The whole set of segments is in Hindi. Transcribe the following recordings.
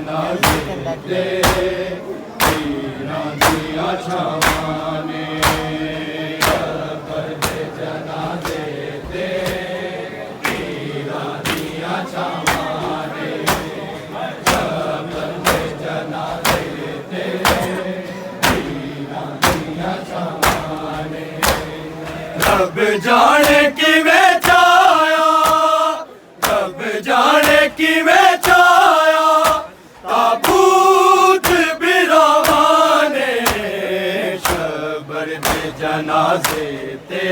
जनाजे ते पीरां दियां छावां ने कबर दे जनाजे ते पीरां दियां छावां ने कबर दे जनाजे ते पीरां दियां छावां ने रब जाने किवें चाया रब जाने किवें चाया ताबूत बिरावां ने शबर दे जनाजे ते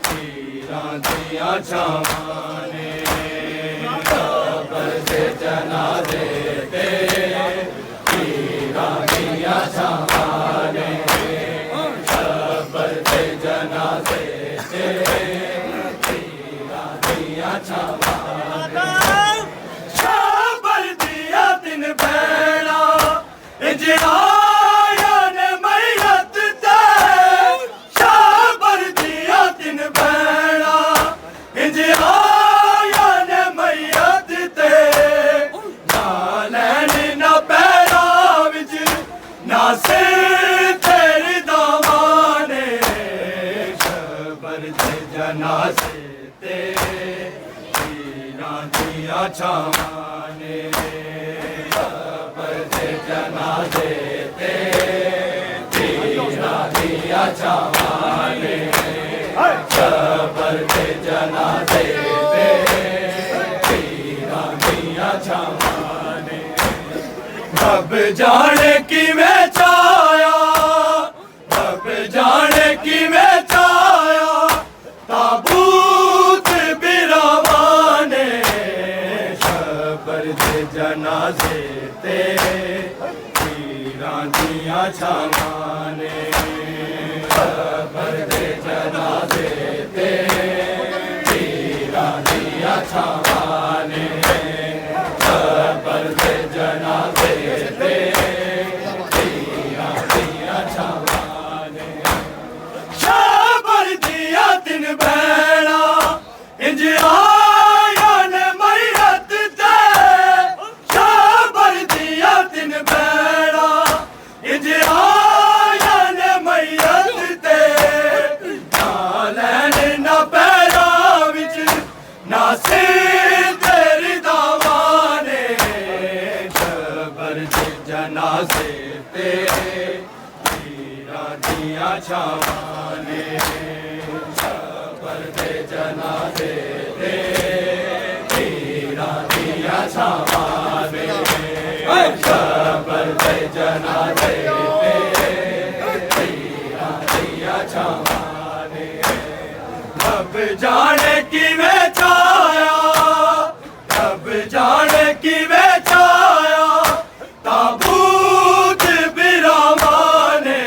पीरां दियां छावां ने शबर दे जनाजे ते पीरां दियां छावां ने शबर दे जनाजे ते पीरां दियां छावां ने शबर दिया दिन भैणा इंज आया ने मैयत ते शबर दिया दिन भैणा इंज आया ने मैयत ते ना लैन ना पैरा विच ना सिर तेरी दावां ने शबर दे जनाजे ते पीरां दियां छावां ने शबर दे जनाजे ते पीरां दियां छावां ने शबर दे जनाजे ते पीरां दियां छावां ने रब जाने किवें चाया रब जाने किवें चाया ताबूत बिरावां ने शबर दे जनाजे ते पीरां दियां छावां ने शबर दे जनाजे ते पीरां दियां छावां ने शबर दे जनाजे ते पीरां दियां छावां ने शबर दिया दिन भैणा इंज आया ने मैयत ते शबर दिया दिन भैणा इंज आया ने मैयत ते ना लैन ना पैरा विच ना सिर तेरी दावां ने शबर दे जनाजे ते पीरां दियां छावां ने शबर दे जनाजे ते पीरां दियां छावां ने शबर दे जनाजे ते पीरां दियां छावां ने रब जाने किवें चाया रब जाने किवें चाया ताबूत बिरावां ने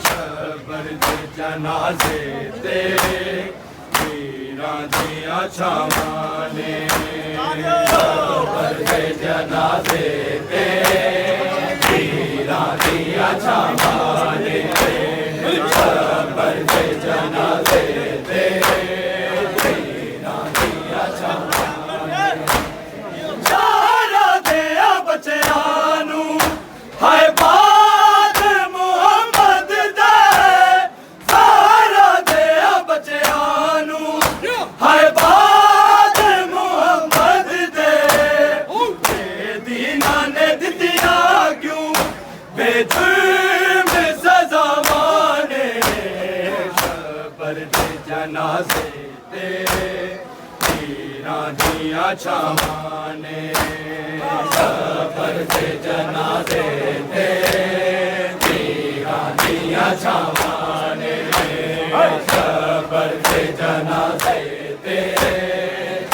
शबर दे जनाजे ते पीरां दियां छावां ने शबर दे जनाजे ते पीरां दियां छावां ने शबर दे जनाजे ते पीरां दियां छावां ने सारा दिया बच्चियां नूं हाय बाद मुहम्मद दे सारा दिया बच्चियां नूं हाय बाद मुहम्मद दे दीना ने दित्तियां क्यों बेजुर्म सज़ावां ने शबर दे जनाजे ते पीरां दियां छावां ने शबर दे जनाजे ते पीरां दियां छावां ने शबर दे जनाजे ते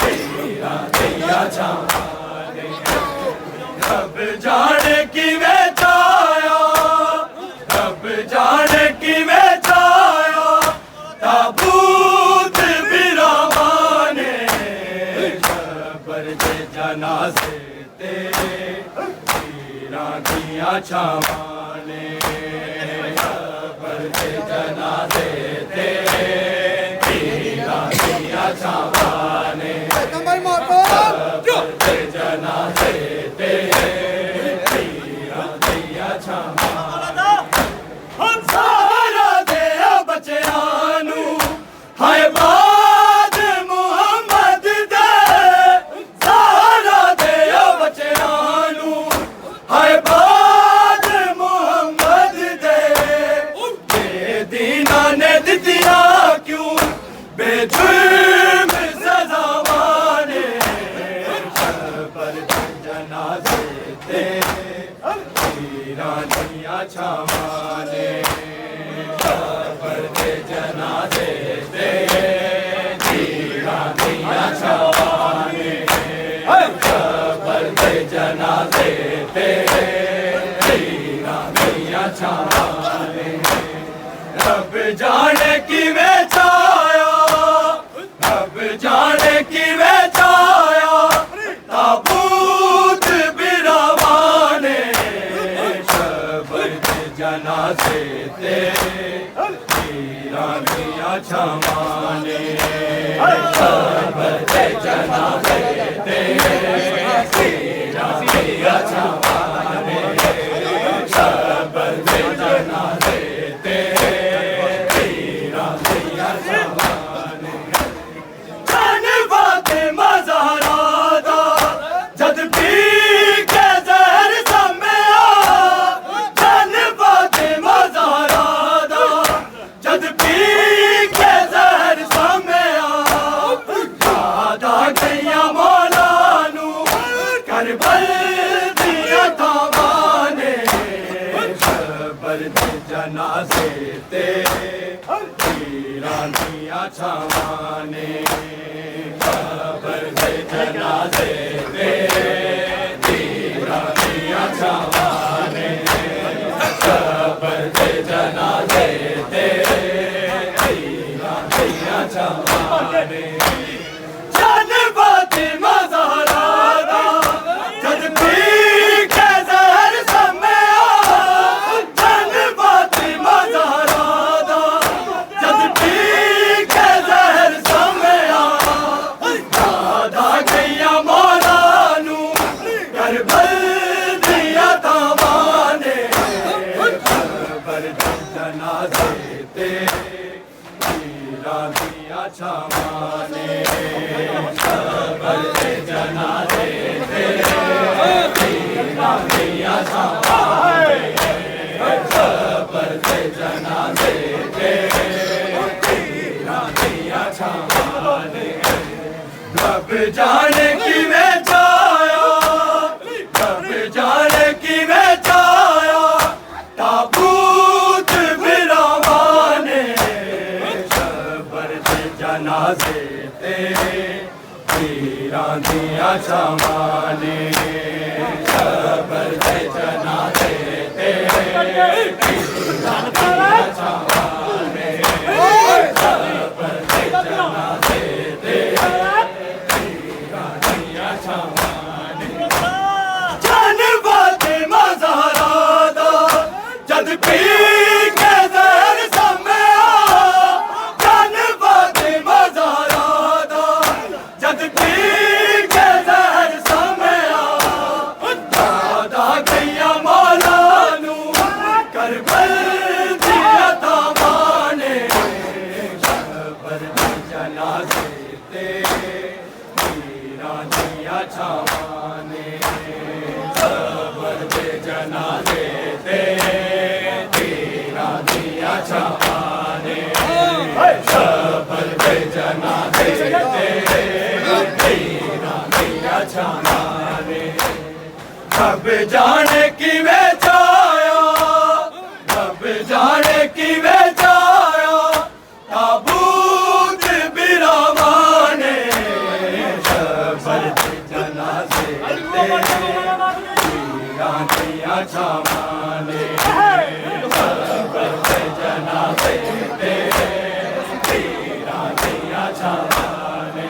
पीरां दियां छावां ने रब जाने किवें चाया रब जाने किवें चाया ताबूत बिरावां ने शबर दे जनाजे ते पीरां दियां छावां ने शबर दे जनाजे ते पीरां दियां छावां ने शबर दे जनाजे ते शबर दे जनाजे ते वीरां दियां छावां ने शबर दे जनाजे ते वीरां दियां छावां ने शबर दे जनाजे ते वीरां दियां छावां ने रब जाने किवें छाया रब जाने किवें छाया ताबूत बिरावाने शबर दे जनाजे ते वीरां दियां छावां ने शबर दे जनाजे ते वीरां दियां छावां ने शबर दे जनाजे ते वीरां दियां छावां ने जानवा ते मज़ारा दा जद पी के ज़हर सम्या जानवा ते मज़ारा दा जद पी के ज़हर सम्या याद आ गईयां मौला नू करबल दियां थावां ने शबर दे जनाजे ते वीरां दियां छावां ने शबर दे जनाजे ते वीरां दियां छावां ने शबर दे जनाजे ते वीरां दियां छावां ने जानवा ते मज़ारा दा जद पी के ज़हर सम्या जानवा ते मज़ारा दा जद पी के ज़हर सम्या याद आ गईयां मौला नू करबल दियां थावां ने शबर दे जनाजे ते वीरां दियां छावां ने शबर दे जनाजे ते वीरां दियां छावां ने शबर दे जनाजे ते वीरां दियां छावां ने रब जाने किवें छाया रब जाने किवें छाया ताबूत बिरावां ने शबर दे जनाजे ते वीरां दियां छावां ने शबर दे जनाजे ते वीरां दियां छावां ने शबर दे जनाजे ते वीरां दियां छावां ने जानवा ते मज़ारा दा जद पी के ज़हर सम्या जानवा ते मज़ारा दा जद पी के ज़हर सम्या याद आ गईयां मौला नू करबल दियां थावां ने शबर दे जनाजे ते वीरां दियां छावां ने शबर दे जनाजे ते वीरां दियां छावां ने शबर दे जनाजे ते वीरां दियां छावां ने रब जाने किवें छाया रब जाने किवें छाया ताबूत बिरावां ने शबर दे जनाजे ते वीरां दियां छावां ने शबर दे जनाजे ते वीरां दियां छावां ने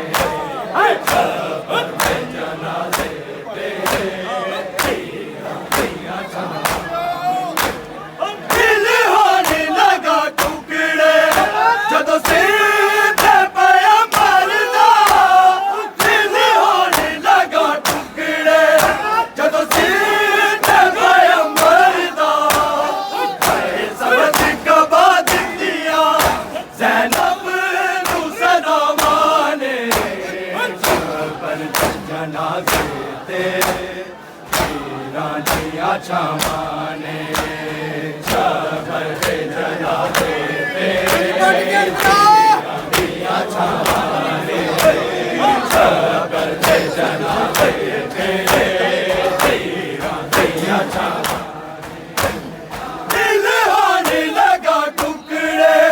शबर दे जनाजे ते वीरां दियां छावां दिल होने लगा टुकड़े जदों सिर ते पाया मरदा दिल होने लगा टुकड़े जदों सिर ते पाया मरदा सब कबा दिया ज़ैनब नू सदावां ने शबर दे जनाजे ते वीरां दियां छावां ने शबर दे जनाजे ते वीरां दियां छावां ने शबर दे जनाजे ਦਿਲ ਹੋਣ ਲਗਾ ਟੁਕੜੇ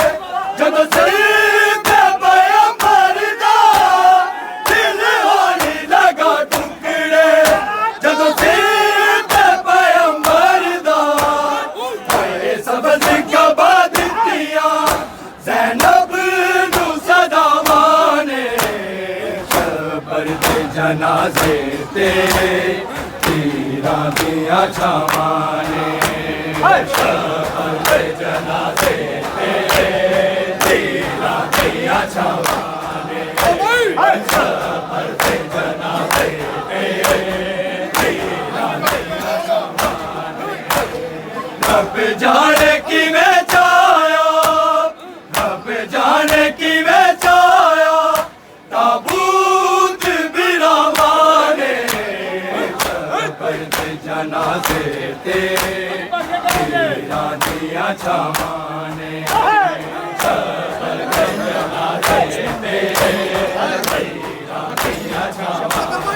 ਜਦੋਂ ਸਿਰ ਤੇ ਪਿਆ ਮਰਦਾ ਦਿਲ ਹੋਣ ਲਗਾ ਟੁਕੜੇ ਜਦੋਂ ਸਿਰ ਤੇ ਪਿਆ ਮਰਦਾ ਹੋਏ ਸਬਜ਼ ਕਬਾ ਦਿੱਤੀਆਂ ਜ਼ੈਨਬ ਨੂੰ ਸਦਾਵਾਂ ਨੇ ਕਬਰ ਦੇ ਜਨਾਜ਼ੇ ਤੇ ਤੀਰਾਂ ਦੀਆਂ ਛਾਵਾਂ ਨੇ ਕਬਰ ਦੇ ਜਨਾਜ਼ੇ ਤੇ ਤੀਰਾਂ ਦੀਆਂ ਛਾਵਾਂ ਨੇ ਕਬਰ ਦੇ ਜਨਾਜ਼ੇ ਤੇ ਤੀਰਾਂ ਦੀਆਂ ਛਾਵਾਂ ਨੇ ਰੱਬ ਜਾਣੇ ਕਿਵੇਂ ਚਾਇਆ ਰੱਬ ਜਾਣੇ ਕਿਵੇਂ ਚਾਇਆ ਤਾਬੂਤ ਬਿਰਾਵਾਂ ਨੇ ਕਬਰ ਦੇ ਜਨਾਜ਼ੇ ਤੇ ਤੀਰਾਂ ਦੀਆਂ ਛਾਵਾਂ ਨੇ ਕਬਰ ਦੇ ਜਨਾਜ਼ੇ ਤੇ ਤੀਰਾਂ ਦੀਆਂ ਛਾਵਾਂ